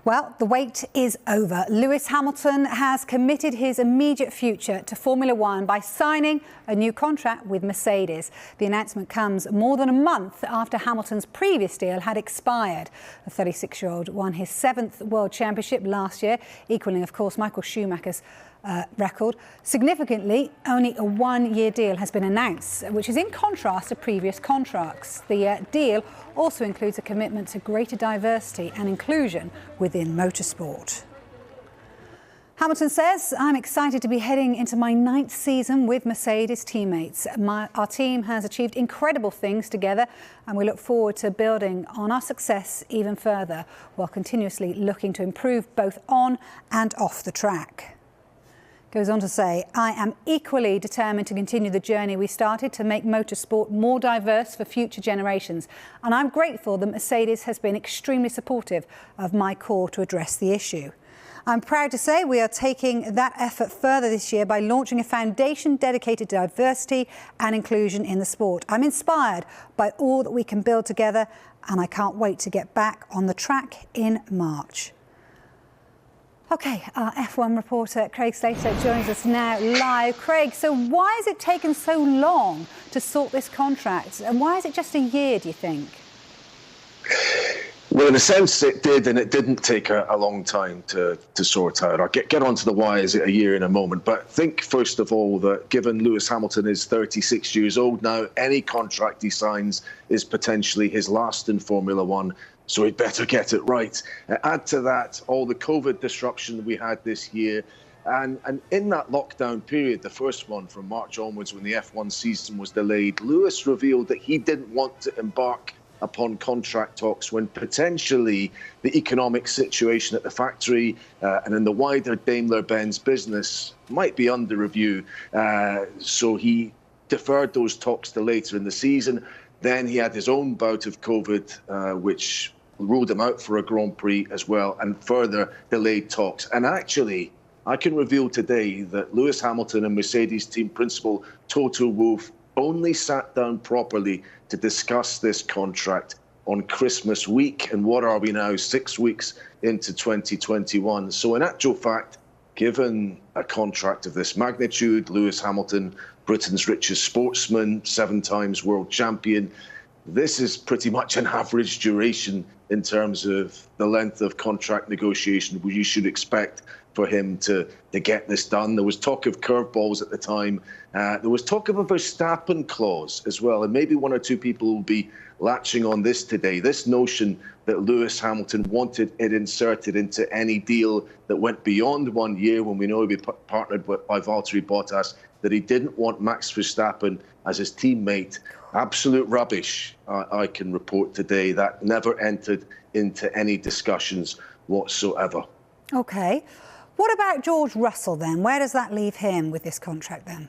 Well, the wait is over. Lewis Hamilton has committed his immediate future to Formula One by signing a new contract with Mercedes. The announcement comes more than a month after Hamilton's previous deal had expired. The 36-year-old won his 7th World Championship last year, equalling, of course, Michael Schumacher's record. Significantly, only a one-year deal has been announced, which is in contrast to previous contracts. The deal also includes a commitment to greater diversity and inclusion within motorsport. Hamilton says, "I'm excited to be heading into my 9th season with Mercedes teammates. Our team has achieved incredible things together and we look forward to building on our success even further while continuously looking to improve both on and off the track." Goes on to say, "I am equally determined to continue the journey we started to make motorsport more diverse for future generations. And I'm grateful that Mercedes has been extremely supportive of my call to address the issue. I'm proud to say we are taking that effort further this year by launching a foundation dedicated to diversity and inclusion in the sport. I'm inspired by all that we can build together and I can't wait to get back on the track in March." OK, our F1 reporter Craig Slater joins us now live. Craig, so why has it taken so long to sort this contract? And why is it just a year, do you think? Well, in a sense, it did, and it didn't take a long time to sort out. I'll get on to the why is it a year in a moment. But think, first of all, that given Lewis Hamilton is 36 years old now, any contract he signs is potentially his last in Formula One. So he'd better get it right. Add to that all the COVID disruption we had this year. And in that lockdown period, the first one from March onwards when the F1 season was delayed, Lewis revealed that he didn't want to embark upon contract talks when potentially the economic situation at the factory and in the wider Daimler-Benz business might be under review. So he deferred those talks to later in the season. Then he had his own bout of COVID, which ruled him out for a Grand Prix as well, and further delayed talks. And actually, I can reveal today that Lewis Hamilton and Mercedes team principal Toto Wolff only sat down properly to discuss this contract on Christmas week. And what are we now, 6 weeks into 2021? So in actual fact, given a contract of this magnitude, Lewis Hamilton, Britain's richest sportsman, 7 times world champion, this is pretty much an average duration in terms of the length of contract negotiation where you should expect for him to get this done. There was talk of curveballs at the time. There was talk of a Verstappen clause as well. And maybe one or two people will be latching on this today. This notion that Lewis Hamilton wanted it inserted into any deal that went beyond 1 year when we know he'd be partnered by Valtteri Bottas, that he didn't want Max Verstappen as his teammate. Absolute rubbish, I can report today. That never entered into any discussions whatsoever. OK. What about George Russell then? Where does that leave him with this contract then?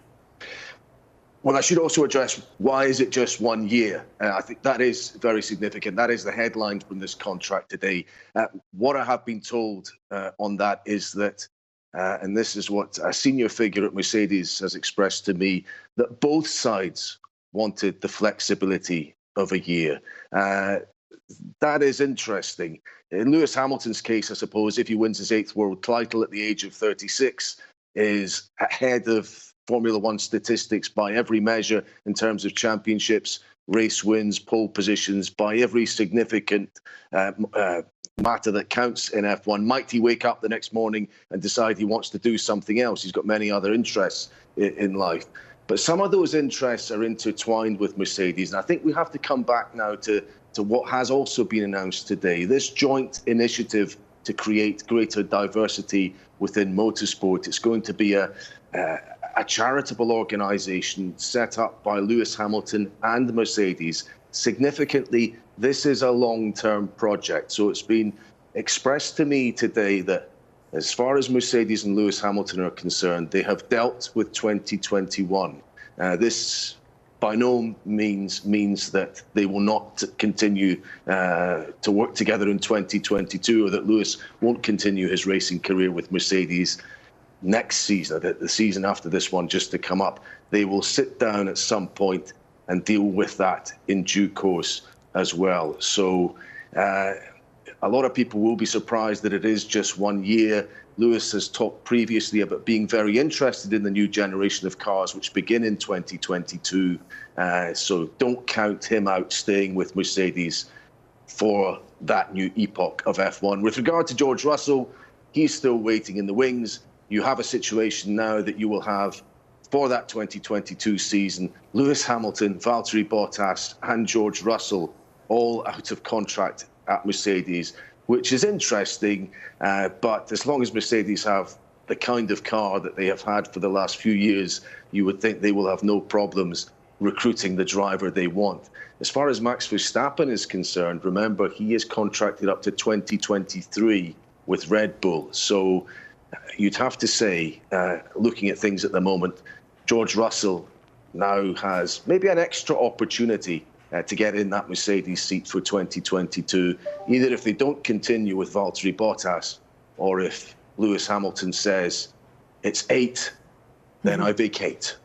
Well, I should also address why is it just 1 year? I think that is very significant. That is the headline from this contract today. What I have been told on that is that, and this is what a senior figure at Mercedes has expressed to me, that both sides wanted the flexibility of a year. That is interesting. In Lewis Hamilton's case, I suppose, if he wins his 8th world title at the age of 36, is ahead of Formula One statistics by every measure in terms of championships, race wins, pole positions, by every significant matter that counts in F1. Might he wake up the next morning and decide he wants to do something else? He's got many other interests in life. But some of those interests are intertwined with Mercedes. And I think we have to come back now to what has also been announced today, this joint initiative to create greater diversity within motorsport. It's going to be a charitable organisation set up by Lewis Hamilton and Mercedes. Significantly, this is a long-term project. So it's been expressed to me today that as far as Mercedes and Lewis Hamilton are concerned, they have dealt with 2021. This by no means that they will not continue to work together in 2022, or that Lewis won't continue his racing career with Mercedes next season, the season after this one just to come up. They will sit down at some point and deal with that in due course as well. So A lot of people will be surprised that it is just 1 year. Lewis has talked previously about being very interested in the new generation of cars, which begin in 2022. So don't count him out staying with Mercedes for that new epoch of F1. With regard to George Russell, he's still waiting in the wings. You have a situation now that you will have for that 2022 season, Lewis Hamilton, Valtteri Bottas and George Russell all out of contract at Mercedes, which is interesting. But as long as Mercedes have the kind of car that they have had for the last few years, you would think they will have no problems recruiting the driver they want. As far as Max Verstappen is concerned, remember, he is contracted up to 2023 with Red Bull. So you'd have to say, looking at things at the moment, George Russell now has maybe an extra opportunity to get in that Mercedes seat for 2022, either if they don't continue with Valtteri Bottas, or if Lewis Hamilton says, it's 8, then I vacate.